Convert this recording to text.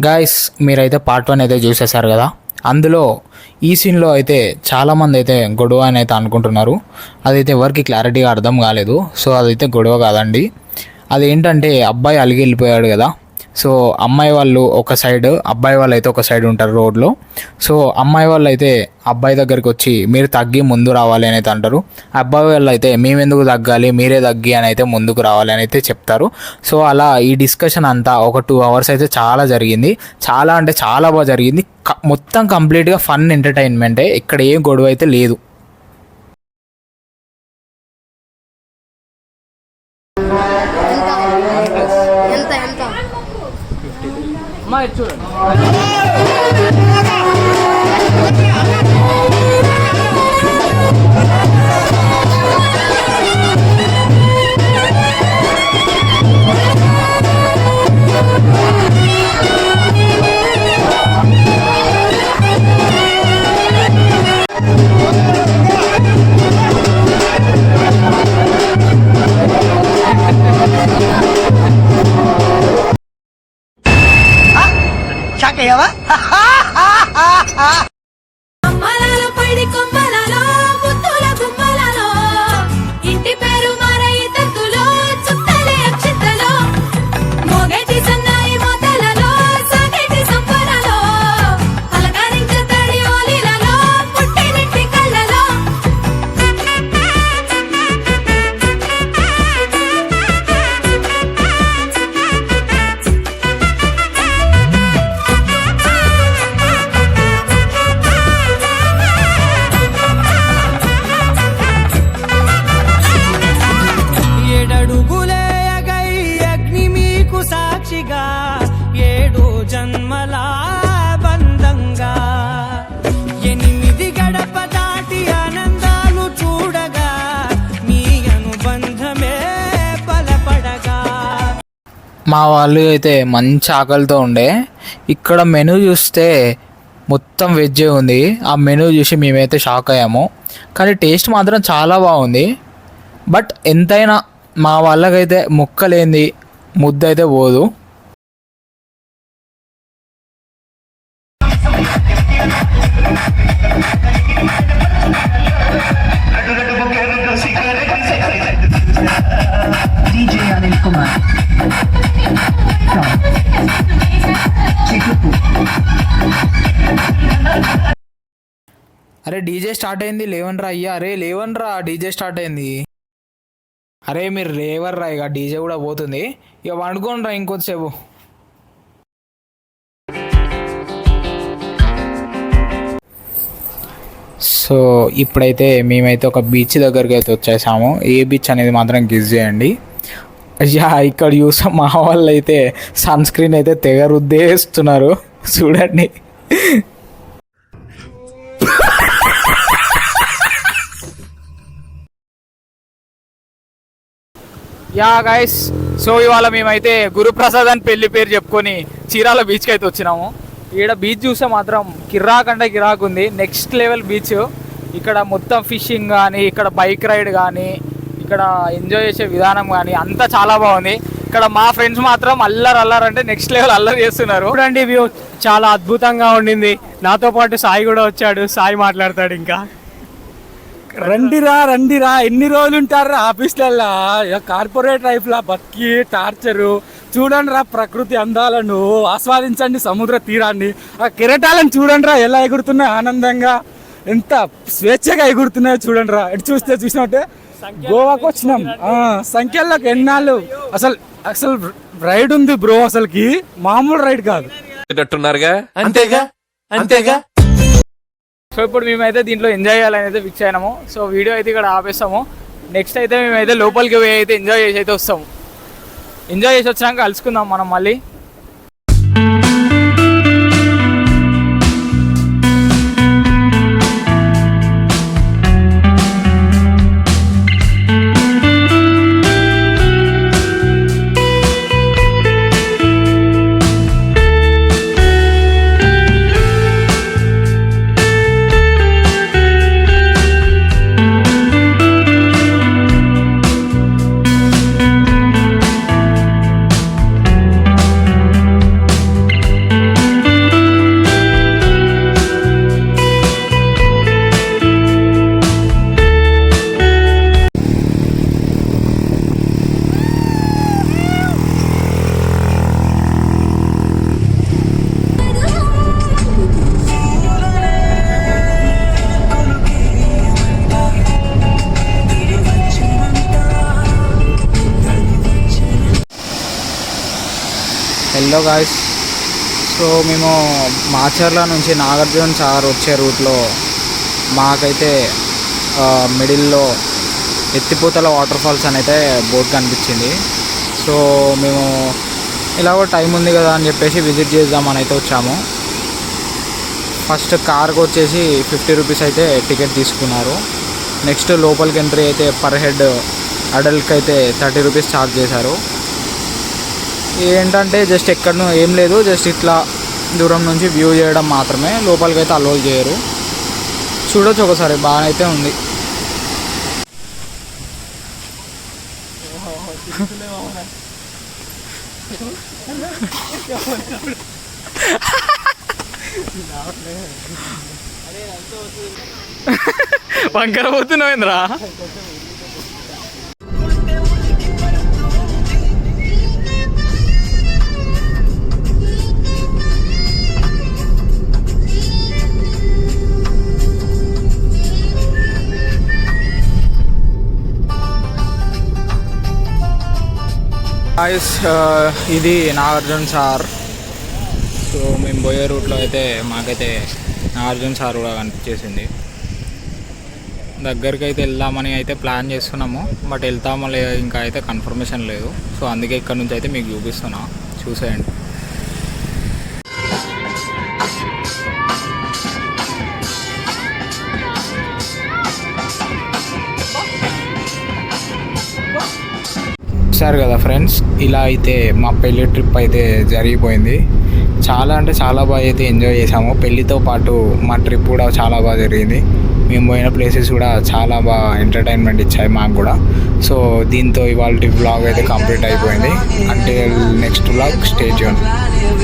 Guys మీరైతే part 1 అయితే చూసేశారు కదా. అందులో ఈ సీన్లో అయితే చాలామంది అయితే గొడవ అని అయితే అనుకుంటున్నారు. అదైతే ఎవరికి క్లారిటీగా అర్థం కాలేదు. సో అదైతే గొడవ కాదండి. అదేంటంటే అబ్బాయి అలిగి వెళ్ళిపోయాడు కదా. సో అమ్మాయి వాళ్ళు ఒక సైడ్, అబ్బాయి వాళ్ళు అయితే ఒక సైడ్ ఉంటారు రోడ్లో. సో అమ్మాయి వాళ్ళు అయితే అబ్బాయి దగ్గరికి వచ్చి మీరు తగ్గి ముందు రావాలి అని అయితే అంటారు. అబ్బాయి వాళ్ళు అయితే మేమెందుకు తగ్గాలి, మీరే తగ్గి అని అయితే ముందుకు రావాలి అని అయితే చెప్తారు. సో అలా ఈ డిస్కషన్ అంతా ఒక 2 hours అయితే చాలా జరిగింది. చాలా అంటే చాలా బాగా జరిగింది. మొత్తం కంప్లీట్గా ఫన్ ఎంటర్టైన్మెంటే, ఇక్కడ ఏం గొడవ అయితే లేదు. చూడండి చాకయ్యవా అమ్మలాల పైడి కొమ్మలలో ముత్తుల గుమ్మలలో ఇంటి పేరు మారయి తంతులో చుట్టలే అక్షింతలో మోగేటి సన్నాయి మోతలలో సాగేటి సంపరలో అలకరించే తడి ఓలిలలో పుట్టినింటి కళ్ళలో సాక్షిగా 7 జన్మల బంధంగా 8 గడప దాటి ఆనందాలు చూడగా మీ అనుబంధమే బలపడగా. మా వాళ్ళు అయితే మంచి ఆకలితో ఉండే. ఇక్కడ మెనూ చూస్తే మొత్తం వెజ్జే ఉంది. ఆ మెనూ చూసి మేమైతే షాక్ అయ్యాము. కానీ టేస్ట్ మాత్రం చాలా బాగుంది. బట్ ఎంతైనా మా వాళ్ళకైతే ముక్కలేంది ముద్ద అయితే పోదు. DJ Anil Kumar from Chikupur. అరే డీజే స్టార్ట్ అయింది, లేవన్రా అయ్యా. అరే లేవన్రా, డీజే స్టార్ట్ అయింది. అరే మీరు లేవర్రా, ఇక డీజే కూడా పోతుంది. ఇక వండుకోండి రా ఇంకొద్దిసేపు. సో ఇప్పుడైతే మేమైతే ఒక బీచ్ దగ్గరికి అయితే వచ్చేసాము. ఏ బీచ్ అనేది మాత్రం గెస్ చేయండి. అయ్యా ఇక్కడ చూసాం మా వాళ్ళు అయితే సన్ స్క్రీన్ అయితే తెగ రుద్దేస్తున్నారు చూడండి. యా గైస్, సో ఇవాళ మేమైతే గురుప్రసాద్ అని పెళ్లి పేరు చెప్పుకొని చీరాల బీచ్కి అయితే వచ్చినాము. ఇక్కడ బీచ్ చూస్తే మాత్రం కిరాక్ అంటే కిరాక్ ఉంది. Next level beach. ఇక్కడ మొత్తం ఫిషింగ్ కానీ, ఇక్కడ బైక్ రైడ్ కానీ, ఇక్కడ ఎంజాయ్ చేసే విధానం కానీ అంతా చాలా బాగుంది. ఇక్కడ మా ఫ్రెండ్స్ మాత్రం అల్లరంటే నెక్స్ట్ లెవెల్ అల్లరి చేస్తున్నారు. చూడండి వ్యూ చాలా అద్భుతంగా ఉండింది. నాతో పాటు సాయి కూడా వచ్చాడు. సాయి మాట్లాడతాడు. ఇంకా రండిరా ఎన్ని రోజులు ఉంటారా ఆఫీస్లల్లా, కార్పొరేట్ లైఫ్ లా బతికి టార్చరు. చూడండి రా ప్రకృతి అందాలను ఆస్వాదించండి, సముద్ర తీరాన్ని. ఆ కెరటాలను చూడండి రా ఎలా ఎగురుతున్నాయి ఆనందంగా, ఎంత స్వేచ్ఛగా ఎగురుతున్నాయో చూడండి రా. ఎటు చూసినట్టే గోవాకు వచ్చినాం. సంఖ్యలోకి ఎన్నాళ్ళు అసలు రైడ్ ఉంది బ్రో, అసలుకి మామూలు రైడ్ కాదు. అంతేగా. సో ఇప్పుడు మేమైతే దీంట్లో ఎంజాయ్ చేయాలని అయితే ఫిక్స్ అయినాము. సో వీడియో అయితే ఇక్కడ ఆపేస్తాము. నెక్స్ట్ అయితే మేమైతే లోపలికి పోయి అయితే ఎంజాయ్ చేసి అయితే వస్తాము. ఎంజాయ్ చేసి వచ్చినాక కలుసుకుందాం మనం మళ్ళీ. Hello guys. సో మేము మాచర్ల నుంచి నాగార్జున సాగర్ వచ్చే రూట్లో మాకైతే మిడిల్లో ఎత్తిపోతల వాటర్ ఫాల్స్ అని అయితే బోర్డు కనిపించింది. సో మేము ఇలాగో టైం ఉంది కదా అని చెప్పేసి విజిట్ చేద్దామని అయితే వచ్చాము. ఫస్ట్ కార్కి వచ్చేసి 50 రూపీస్ అయితే టికెట్ తీసుకున్నారు. నెక్స్ట్ లోపలికి ఎంట్రీ అయితే పర్ హెడ్ అడల్ట్కి అయితే 30 రూపీస్ ఛార్జ్ చేశారు. ఏంటంటే జస్ట్ ఎక్కడనూ ఏం లేదు, జస్ట్ ఇట్లా దూరం నుంచి వ్యూ చేయడం మాత్రమే, లోపలికి అయితే అలో చేయరు. చూడొచ్చు ఒకసారి, బాగా అయితే ఉంది. వంకర పోతున్నావు ఏంద్రా? ఇది నాగార్జున సార్. సో మేము పోయే రూట్లో అయితే మాకైతే నాగార్జున సార్ కూడా కనిపించేసింది. దగ్గరికి అయితే వెళ్దామని అయితే ప్లాన్ చేస్తున్నాము, బట్ వెళ్తామో లేదా ఇంకా అయితే కన్ఫర్మేషన్ లేదు. సో అందుకే ఇక్కడ నుంచి అయితే మీకు చూపిస్తున్నా, చూసేయండి. చూసారు కదా ఫ్రెండ్స్, ఇలా అయితే మా పెళ్ళి ట్రిప్ అయితే జరిగిపోయింది. చాలా అంటే చాలా బాగా అయితే ఎంజాయ్ చేసాము. పెళ్ళితో పాటు మా ట్రిప్ కూడా చాలా బాగా జరిగింది. మేము పోయిన ప్లేసెస్ కూడా చాలా బాగా ఎంటర్టైన్మెంట్ ఇచ్చాయి మాకు కూడా. సో దీంతో ఇవాళ వ్లాగ్ అయితే కంప్లీట్ అయిపోయింది. అంటే నెక్స్ట్ వ్లాగ్ స్టే ట్యూన్.